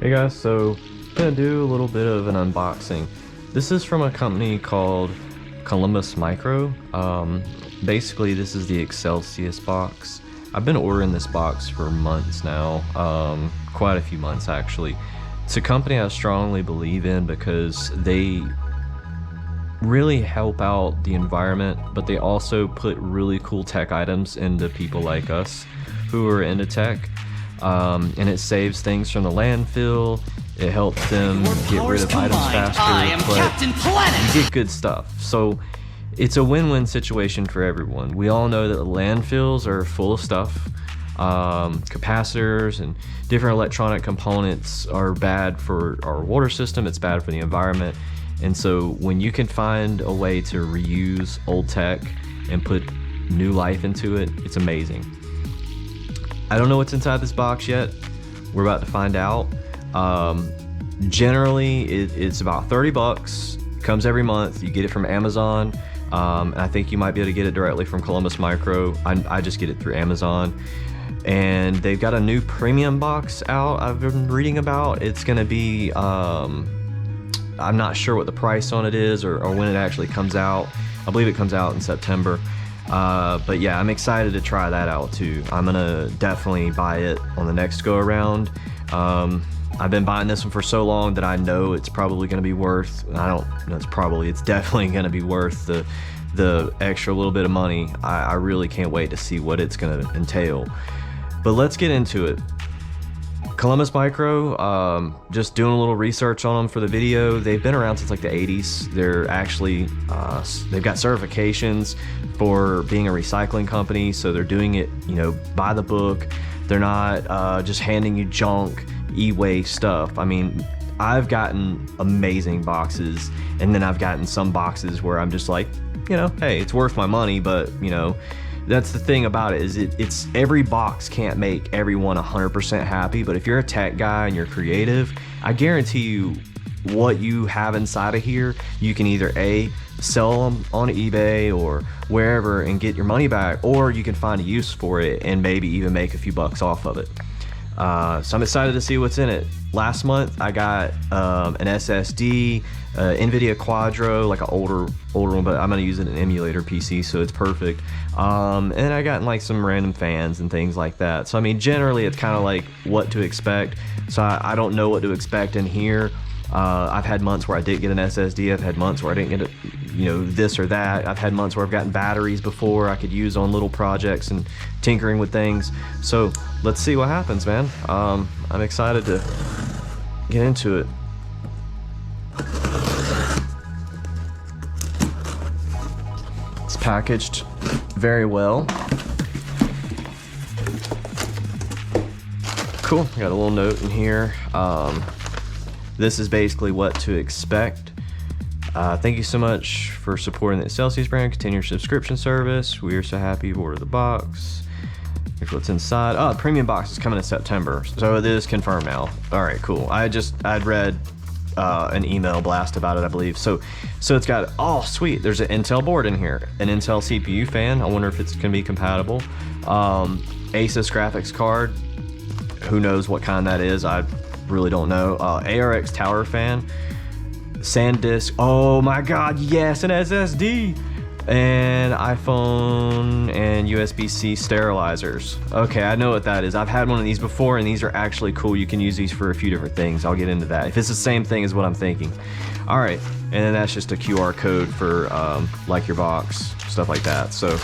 Hey guys, so I'm gonna do a little bit of an unboxing. This is from a company called Columbus Micro. Basically this is the Excelius box. I've been ordering this box for months now, quite a few months actually. It's a company I strongly believe in because they really help out the environment, but they also put really cool tech items into people like us who are into tech. And it saves things from the landfill. It helps them get rid of items faster, but you get good stuff. So it's a win-win situation for everyone. We all know that the landfills are full of stuff. Capacitors and different electronic components are bad for our water system. It's bad for the environment. And so when you can find a way to reuse old tech and put new life into it, it's amazing. I don't know what's inside this box yet. We're about to find out. Generally, it's about 30 bucks. Comes every month. You get it from Amazon. And I think you might be able to get it directly from Columbus Micro. I just get it through Amazon. And they've got a new premium box out I've been reading about. It's gonna be, I'm not sure what the price on it is or when it actually comes out. I believe it comes out in September. But yeah, I'm excited to try that out too. I'm gonna definitely buy it on the next go around. I've been buying this one for so long that I know it's probably gonna be worth, it's definitely gonna be worth the extra little bit of money. I really can't wait to see what it's gonna entail. But let's get into it. Columbus Micro, just doing a little research on them for the video. They've been around since like the 80s. They're actually, they've got certifications for being a recycling company. So they're doing it, by the book. They're not just handing you junk, e-waste stuff. I mean, I've gotten amazing boxes, and then I've gotten some boxes where I'm just like, hey, it's worth my money, but that's the thing about it, is it's every box can't make everyone 100% happy, but if you're a tech guy and you're creative, I guarantee you what you have inside of here, you can either A, sell them on eBay or wherever and get your money back, or you can find a use for it and maybe even make a few bucks off of it. So I'm excited to see what's in it. Last month I got an SSD, NVIDIA Quadro, like an older one, but I'm gonna use it in an emulator PC, so it's perfect. And I got like some random fans and things like that. So I mean, generally it's kind of like what to expect. So I don't know what to expect in here. I've had months where I did get an SSD. I've had months where I didn't get it, this or that. I've had months where I've gotten batteries before I could use on little projects and tinkering with things. So let's see what happens, man. I'm excited to get into it. It's packaged very well. Cool, got a little note in here. This is basically what to expect. Thank you so much for supporting the Excelius brand. Continue your subscription service. We are so happy you've ordered the box. Here's what's inside. Oh, the premium box is coming in September, so it is confirmed now. All right, cool. I'd read an email blast about it, I believe. So it's got, oh sweet, there's an Intel board in here, an Intel CPU fan. I wonder if it's gonna be compatible. Asus graphics card. Who knows what kind that is? I really don't know. ARX tower fan, SanDisk. Oh my god, yes, an SSD, and iPhone and USB-C sterilizers. Okay, I know what that is. I've had one of these before, and these are actually cool. You can use these for a few different things. I'll get into that if it's the same thing as what I'm thinking. All right, and then that's just a QR code for like your box, stuff like that. So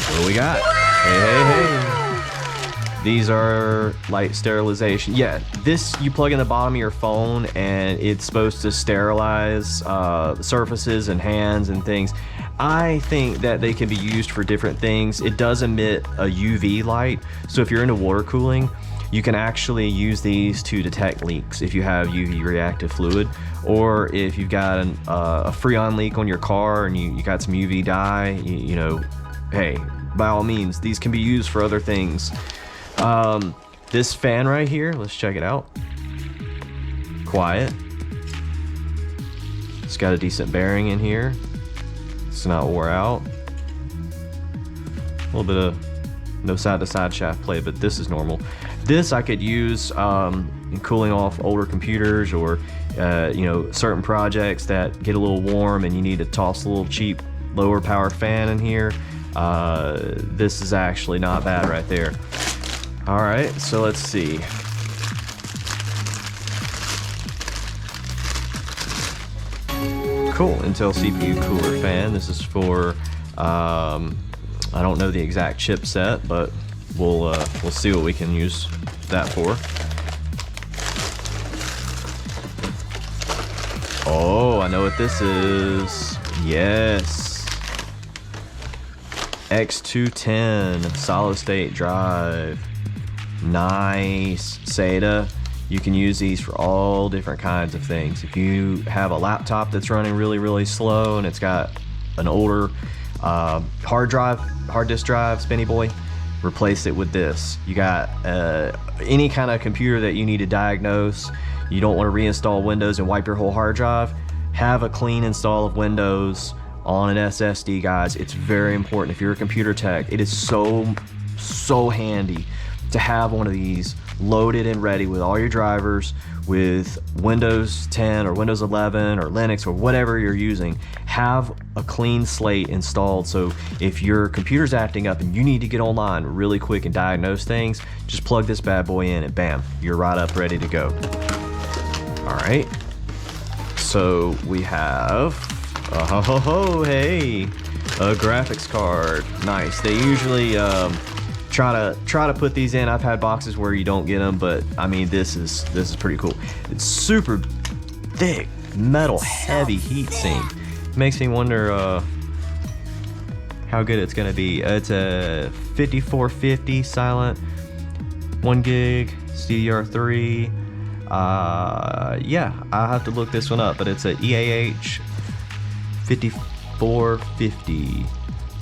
what do we got? Hey. These are light sterilization. Yeah, this you plug in the bottom of your phone and it's supposed to sterilize surfaces and hands and things. I think that they can be used for different things. It does emit a UV light, so if you're into water cooling, you can actually use these to detect leaks if you have UV reactive fluid, or if you've got a Freon leak on your car and you got some UV dye, hey, by all means, these can be used for other things. This fan right here, let's check it out. Quiet. It's got a decent bearing in here. It's not wore out. A little bit of No side-to-side shaft play, but this is normal. This I could use in cooling off older computers, or you know, certain projects that get a little warm and you need to toss a little cheap lower power fan in here. This is actually not bad right there. All right, so let's see. Cool, Intel CPU cooler fan. This is for I don't know the exact chipset, but we'll see what we can use that for. Oh, I know what this is. Yes. X210 solid state drive. Nice. SATA. You can use these for all different kinds of things. If you have a laptop that's running really slow and it's got an older hard disk drive, spinny boy, replace it with this. You got any kind of computer that you need to diagnose, you don't want to reinstall Windows and wipe your whole hard drive, have a clean install of Windows on an SSD, guys. It's very important. If you're a computer tech, it is so handy to have one of these loaded and ready with all your drivers, with Windows 10 or Windows 11 or Linux or whatever you're using. Have a clean slate installed, so if your computer's acting up and you need to get online really quick and diagnose things, just plug this bad boy in and bam, you're right up ready to go. All right, so we have hey, a graphics card. Nice. They usually try to put these in. I've had boxes where you don't get them, but I mean, this is pretty cool. It's super thick, metal, heavy heatsink. Makes me wonder how good it's gonna be. It's a 5450 silent, 1 gig DDR3. Yeah, I'll have to look this one up, but it's a EAH 5450. I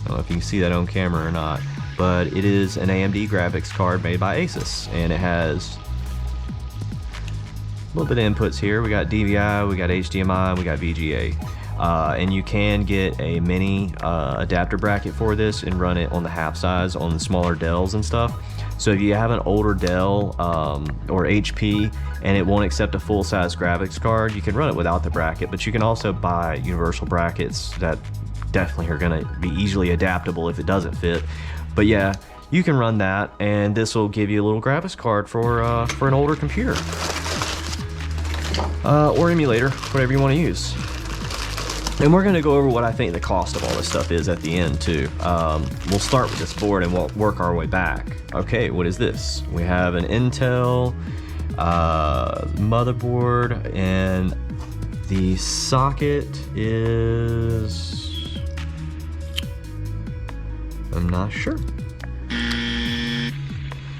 don't know if you can see that on camera or not, but it is an AMD graphics card made by Asus, and it has a little bit of inputs here. We got DVI, we got HDMI, we got VGA, and you can get a mini adapter bracket for this and run it on the half size on the smaller Dells and stuff. So if you have an older Dell or HP and it won't accept a full-size graphics card, you can run it without the bracket, but you can also buy universal brackets that definitely are going to be easily adaptable if it doesn't fit. But yeah, you can run that, and this will give you a little graphics card for an older computer or emulator, whatever you want to use. And we're going to go over what I think the cost of all this stuff is at the end too. We'll start with this board and we'll work our way back. Okay, what is this? We have an Intel motherboard, and the socket is, I'm not sure.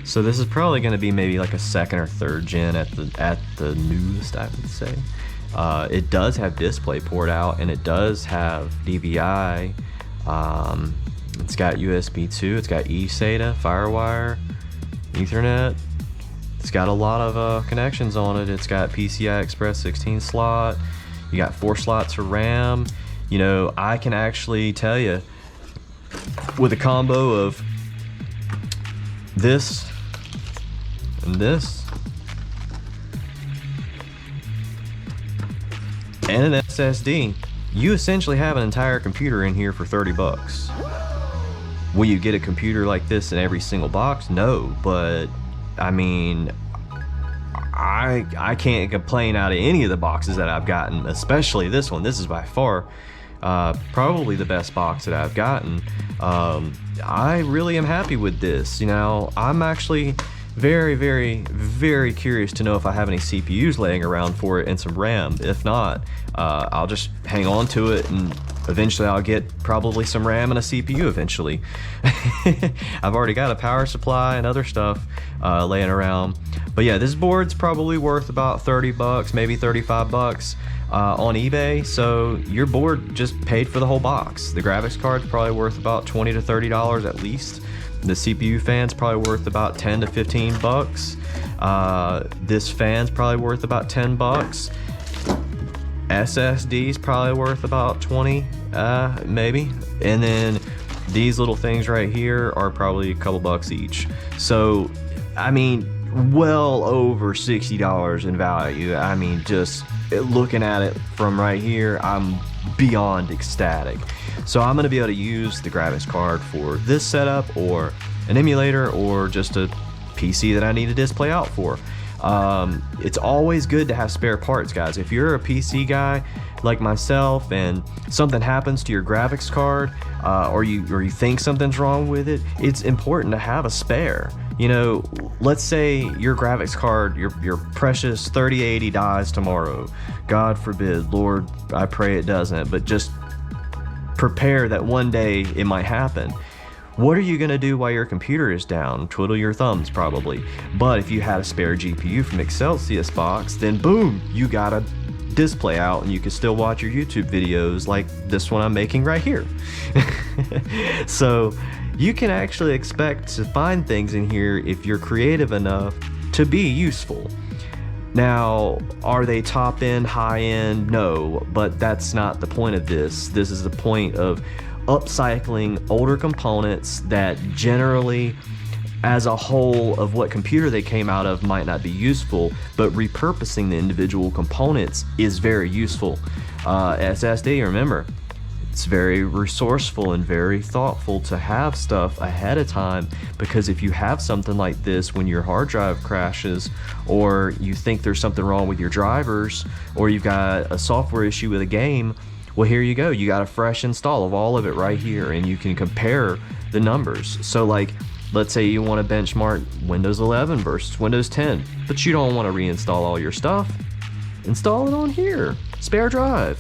So this is probably going to be maybe like a second or third gen at the newest, I would say. It does have DisplayPort out, and it does have DVI. It's got USB 2, it's got eSATA, FireWire, Ethernet. It's got a lot of connections on it. It's got PCI Express 16 slot. You got 4 slots for RAM. You know, I can actually tell you, with a combo of this and this and an SSD, you essentially have an entire computer in here for 30 bucks. Will you get a computer like this in every single box? No, but I mean, I can't complain out of any of the boxes that I've gotten, especially this one. This is by far probably the best box that I've gotten. I really am happy with this. You know, I'm actually very curious to know if I have any CPUs laying around for it and some RAM. If not, I'll just hang on to it, and eventually I'll get probably some RAM and a CPU eventually. I've already got a power supply and other stuff laying around. But yeah, this board's probably worth about 30 bucks, maybe 35 bucks on eBay. So your board just paid for the whole box. The graphics card's probably worth about $20 to $30 at least. The CPU fan's probably worth about 10 to 15 bucks. This fan's probably worth about 10 bucks. SSD's probably worth about 20, maybe. And then These little things right here are probably a couple bucks each. So, I mean, well over $60 in value. I mean, just looking at it from right here, I'm beyond ecstatic. So I'm gonna be able to use the graphics card for this setup, or an emulator, or just a PC that I need a display out for. It's always good to have spare parts, guys. If you're a PC guy like myself and something happens to your graphics card, or you think something's wrong with it, it's important to have a spare. You know, let's say your graphics card, your precious 3080 dies tomorrow. God forbid, Lord, I pray it doesn't, but just prepare that one day it might happen. What are you gonna do while your computer is down? Twiddle your thumbs, probably. But if you had a spare GPU from Excelius box, then boom, you got a display out and you can still watch your YouTube videos like this one I'm making right here. So you can actually expect to find things in here if you're creative enough to be useful. Now, are they top end, high end? No, but that's not the point of this. This is the point of upcycling older components that generally, as a whole of what computer they came out of, might not be useful, but repurposing the individual components is very useful. SSD, remember, it's very resourceful and very thoughtful to have stuff ahead of time, because if you have something like this when your hard drive crashes, or you think there's something wrong with your drivers, or you've got a software issue with a game, well, here you go. You got a fresh install of all of it right here, and you can compare the numbers. So like, let's say you want to benchmark Windows 11 versus Windows 10, but you don't want to reinstall all your stuff. Install it on here. Spare drive.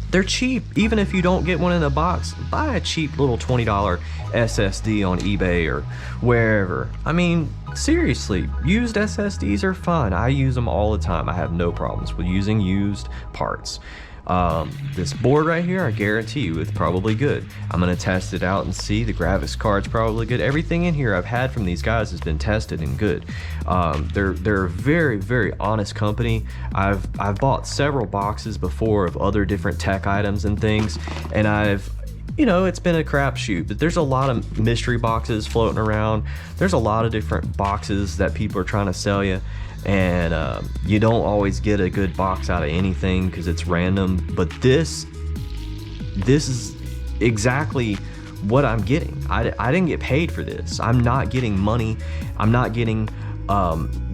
They're cheap. Even if you don't get one in a box, buy a cheap little $20 SSD on eBay or wherever. I mean, seriously, used SSDs are fun. I use them all the time. I have no problems with using used parts. This board right here, I guarantee you it's probably good. I'm gonna test it out and see. The graphics card's probably good. Everything in here I've had from these guys has been tested and good. They're a very, very honest company. I've bought several boxes before of other different tech items and things, and you know, it's been a crapshoot, but there's a lot of mystery boxes floating around. There's a lot of different boxes that people are trying to sell you, and you don't always get a good box out of anything because it's random. But this is exactly what I'm getting. I didn't get paid for this. I'm not getting money. I'm not getting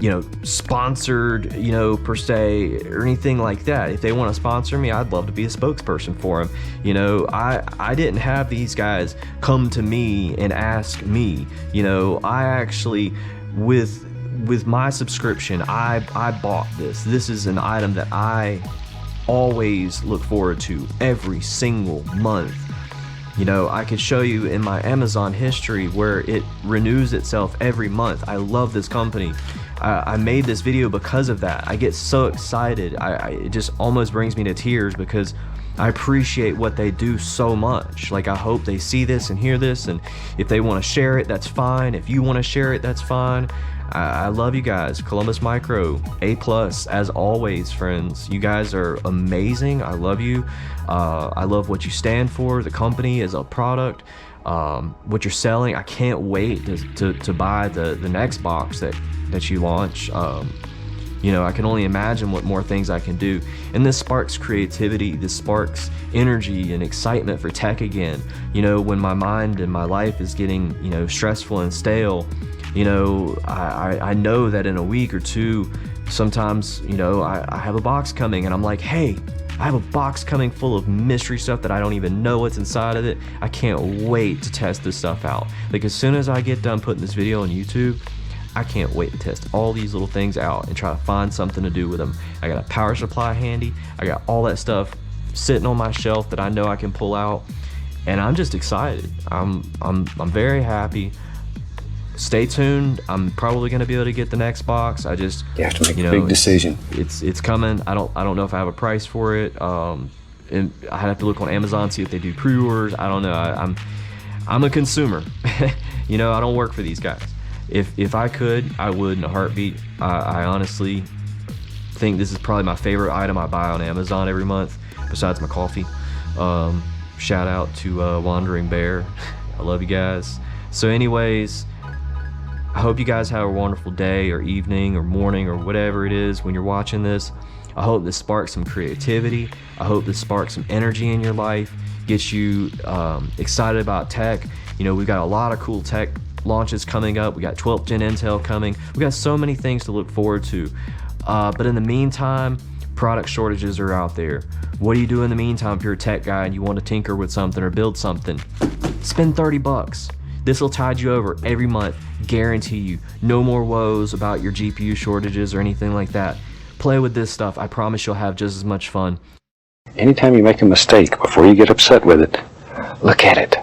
you know, sponsored, you know, per se, or anything like that. If they want to sponsor me, I'd love to be a spokesperson for them. You know, I didn't have these guys come to me and ask me. You know, I actually, with my subscription, I bought this. This is an item that I always look forward to every single month. You know, I could show you in my Amazon history where it renews itself every month. I love this company. I made this video because of that. I get so excited. It just almost brings me to tears because I appreciate what they do so much. Like, I hope they see this and hear this, and if they want to share it, that's fine. If you want to share it, that's fine. I love you guys. Columbus Micro, A+, as always, friends. You guys are amazing. I love you. I love what you stand for, the company as a product, what you're selling. I can't wait to buy the next box that you launch. You know, I can only imagine what more things I can do. And this sparks creativity. This sparks energy and excitement for tech again. You know, when my mind and my life is getting, you know, stressful and stale, you know, I know that in a week or two, sometimes, you know, I have a box coming and I'm like, hey, I have a box coming full of mystery stuff that I don't even know what's inside of it. I can't wait to test this stuff out. Like, as soon as I get done putting this video on YouTube, I can't wait to test all these little things out and try to find something to do with them. I got a power supply handy. I got all that stuff sitting on my shelf that I know I can pull out, and I'm just excited. I'm very happy. Stay tuned. I'm probably going to be able to get the next box. I just, you have to make a big decision. It's coming. I don't know if I have a price for it. And I have to look on Amazon, see if they do pre-orders. I don't know. I'm a consumer. You know, I don't work for these guys. If I could, I would in a heartbeat. I honestly think this is probably my favorite item I buy on Amazon every month, besides my coffee. Shout out to Wandering Bear. I love you guys. So anyways, I hope you guys have a wonderful day or evening or morning or whatever it is when you're watching this. I hope this sparks some creativity. I hope this sparks some energy in your life, gets you excited about tech. You know, we've got a lot of cool tech launches coming up. We got 12th gen Intel coming. We got so many things to look forward to. But in the meantime, product shortages are out there. What do you do in the meantime if you're a tech guy and you want to tinker with something or build something? Spend 30 bucks. This will tide you over every month, guarantee you. No more woes about your GPU shortages or anything like that. Play with this stuff. I promise you'll have just as much fun. Anytime you make a mistake, before you get upset with it, look at it.